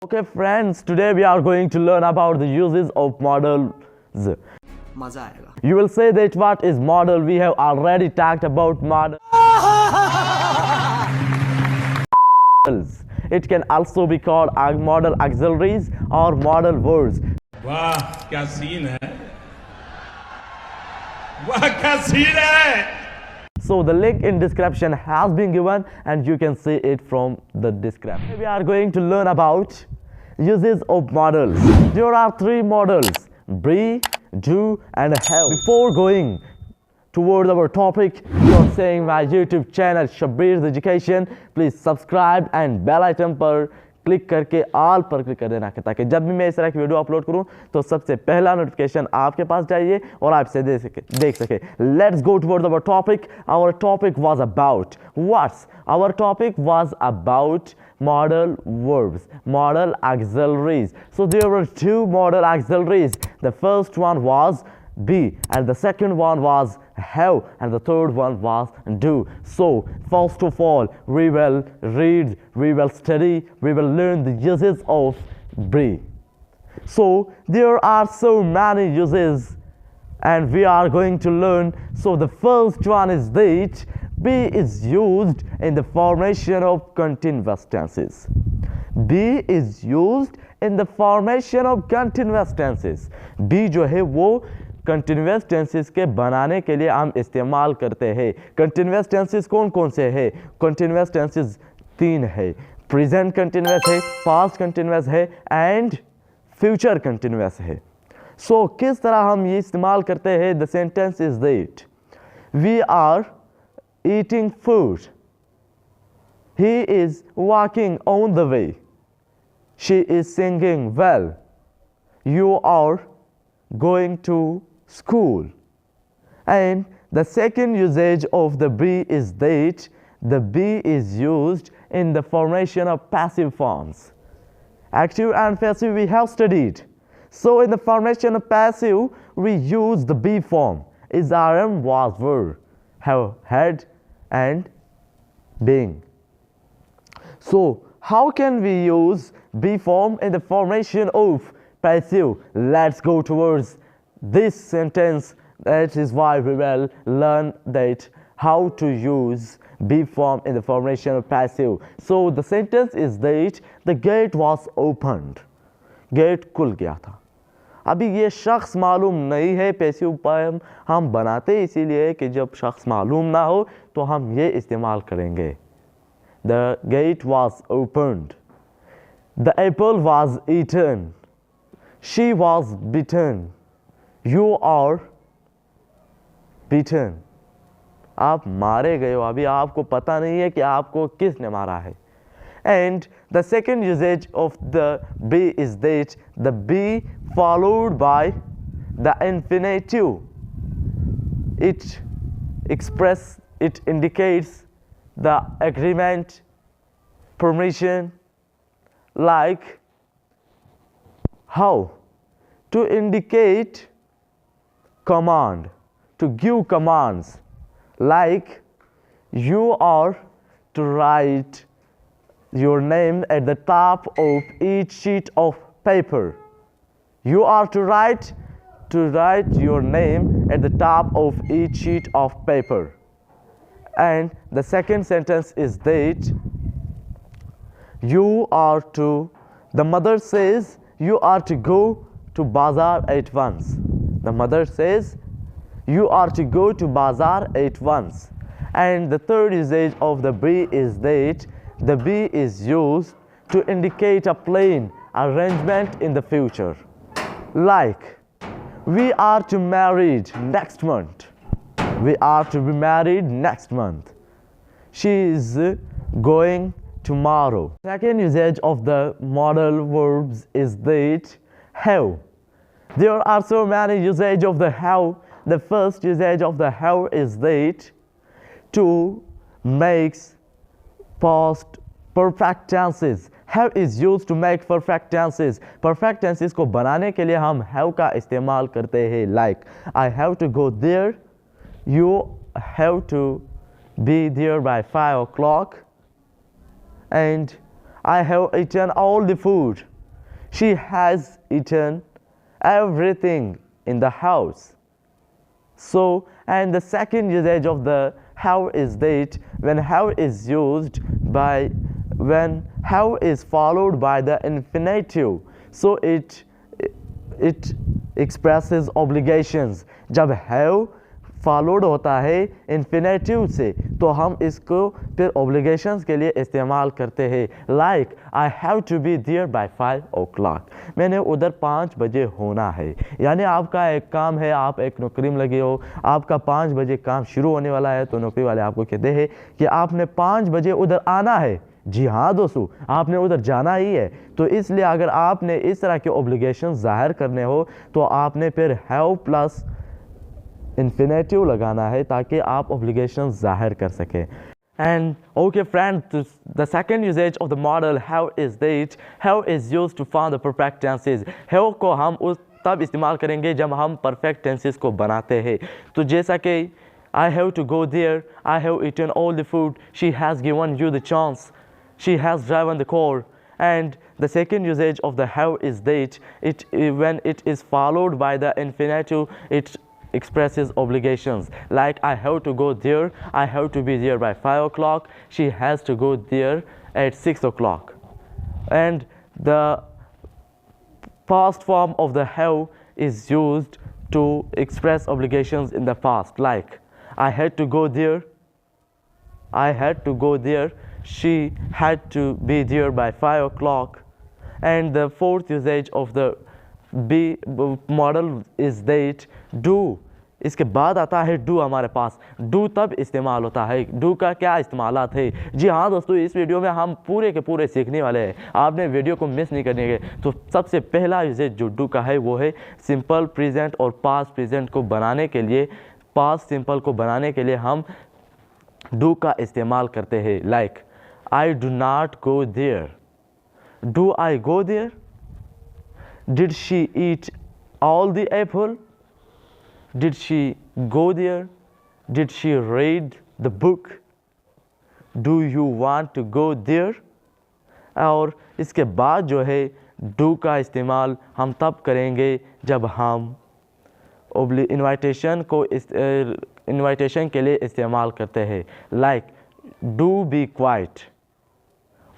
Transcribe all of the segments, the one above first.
Okay friends, today we are going to learn about the uses of modals. मजा आएगा. You will say that what is modal? We have already talked about modals. It can also be called modal auxiliaries or modal verbs. वाह क्या scene है. वाह क्या scene है. So the link in description has been given and you can see it from the description. We are going to learn about uses of modals. There are three modals: be, do and have. Before going towards our topic, you are saying my YouTube channel Shabbir's Education, please subscribe and bell icon पर click करके all पर click कर देना ताकि जब भी मैं इस तरह की वीडियो अपलोड करूं तो सबसे पहला नोटिफिकेशन आपके पास जाइए और आप इसे देख सके. Let's go towards our topic. Our topic was about what's our topic was about modal verbs, modal auxiliaries. So there were two modal auxiliaries. The first one was be and the second one was have and the third one was do. So first of all we will read, we will study, we will learn the uses of be. So there are so many uses and we are going to learn. So the first one is that be is used in the formation of continuous tenses. Be is used in the formation of continuous tenses. Be जो है वो continuous tenses के बनाने के लिए हम इस्तेमाल करते हैं. कंटिन्यूस टेंसेस कौन कौन से है? कंटिन्यूस टेंसेस तीन है. प्रेजेंट कंटिन्यूस है, पास्ट कंटिन्यूस है एंड फ्यूचर कंटिन्यूस है. सो किस तरह हम ये इस्तेमाल करते हैं? The sentence is that we are eating food, he is walking on the way, she is singing well, you are going to school. And the second usage of the be is that the be is used in the formation of passive forms. Active and passive we have studied. So in the formation of passive we use the be form. Is, am, was, were, have, had and being. So how can we use be form in the formation of passive? Let's go towards this sentence. That is why we will learn that how to use be form in the formation of passive. So the sentence is that the gate was opened. Gate खुल गया था. अभी ये शख्स मालूम नहीं है. Passive form हम बनाते इसीलिए कि जब शख्स मालूम ना हो तो हम ये इस्तेमाल करेंगे. The gate was opened. The apple was eaten. She was beaten. You are beaten. आप मारे गए हो. अभी आपको पता नहीं है कि आपको किसने मारा है. And the second usage of the be is that the be followed by the infinitive. It indicates the agreement, permission, like how to indicate command, to give commands, like you are to write your name at the top of each sheet of paper. You are to write your name at the top of each sheet of paper. And the second sentence is that you are to, the mother says you are to go to bazaar at once. The mother says you are to go to bazaar at once. And the third usage of the be is that the be is used to indicate a plan, arrangement in the future. Like we are to married next month. We are to be married next month. She is going tomorrow. Second usage of the modal verbs is that have. There are so many usage of the have. The first usage of the have is that to make past perfect tenses. Have is used to make perfect tenses. Perfect tenses को बनाने के लिए हम have का इस्तेमाल करते हैं. Like I have to go there. You have to be there by 5 o'clock. And I have eaten all the food. She has eaten everything in the house. So, and the second usage of the have is that when have is used by when have is followed by the infinitive, so it expresses obligations. जब have followed होता है infinitive से तो हम इसको फिर obligations के लिए इस्तेमाल करते हैं. Like I have to be there by 5 o'clock. मैंने उधर 5 बजे होना है. यानी आपका एक काम है, आप एक नौकरी में लगे हो, आपका 5 बजे काम शुरू होने वाला है, तो नौकरी वाले आपको कहते हैं कि आपने 5 बजे उधर आना है. जी हाँ दोस्तों, आपने उधर जाना ही है. तो इसलिए अगर आपने इस तरह के ऑब्लिगेशन जाहिर करने हो तो आपने फिर हैव प्लस इन्फिनेटिव लगाना है ताकि आप ऑब्लिगेशन जाहिर कर सकें. And okay friends, the second usage of the modal have is that have is used to form the perfect tenses. have को हम उस तब इस्तेमाल करेंगे जब हम perfect tenses को बनाते हैं. तो जैसा कि I have to go there, I have eaten all the food, she has given you the chance, she has driven the car. And the second usage of the have is that when it is followed by the infinitive, it expresses obligations. Like I have to go there, I have to be there by 5 o'clock, she has to go there at 6 o'clock. And the past form of the have is used to express obligations in the past. Like I had to go there, I had to go there, she had to be there by 5 o'clock. And the fourth usage of the be model is that do. इसके बाद आता है do. हमारे पास do तब इस्तेमाल होता है. Do का क्या इस्तेमालात है? जी हाँ दोस्तों, इस वीडियो में हम पूरे के पूरे सीखने वाले हैं. आपने वीडियो को मिस नहीं करने के. तो सबसे पहला यूजेज जो डू का है वो है सिंपल प्रेजेंट और पास्ट प्रेजेंट को बनाने के लिए, पास्ट सिंपल को बनाने के लिए हम डू का इस्तेमाल करते हैं. Like I do not go there, do I go there, did she eat all the apple, did she go there, did she read the book, do you want to go there. और इसके बाद जो है do का इस्तेमाल हम तब करेंगे जब हम इन्विटेशन को इन्विटेशन के लिए इस्तेमाल करते हैं. Like do be quiet,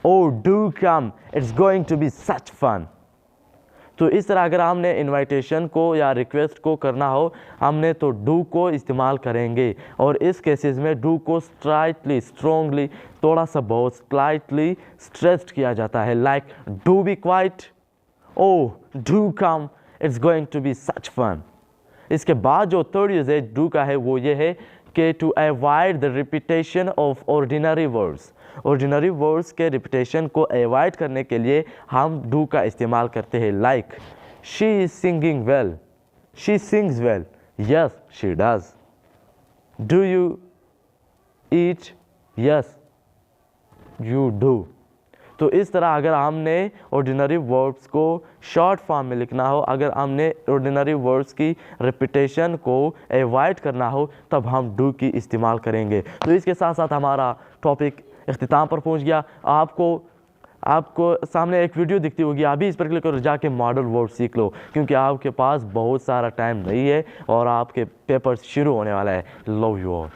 oh do come, it's going to be such fun. तो इस तरह अगर हमने इनविटेशन को या रिक्वेस्ट को करना हो, हमने तो डू को इस्तेमाल करेंगे. और इस केसेस में डू को स्लाइटली स्ट्रॉन्गली, थोड़ा सा बहुत स्लाइटली स्ट्रेस्ड किया जाता है. Like do be quiet, oh do come, it's going to be such fun. इसके बाद जो थर्ड यूजेज डू का है वो ये है कि to avoid the repetition of ordinary words. Ordinary words के रिपीटेशन को अवॉइड करने के लिए हम डू का इस्तेमाल करते हैं. Like she is singing well, she sings well, yes she does. Do you eat, yes you do. तो इस तरह अगर हमने ऑर्डिनरी वर्ड्स को शॉर्ट फॉर्म में लिखना हो, अगर हमने ऑर्डिनरी वर्ड्स की रिपीटेशन को अवॉइड करना हो, तब हम डू की इस्तेमाल करेंगे. तो इसके साथ साथ हमारा टॉपिक इख्तिताम पर पहुंच गया. आपको सामने एक वीडियो दिखती होगी, अभी इस पर क्लिक करो, जाके मॉडल वर्ड सीख लो, क्योंकि आपके पास बहुत सारा टाइम नहीं है और आपके पेपर शुरू होने वाला है. Love you all.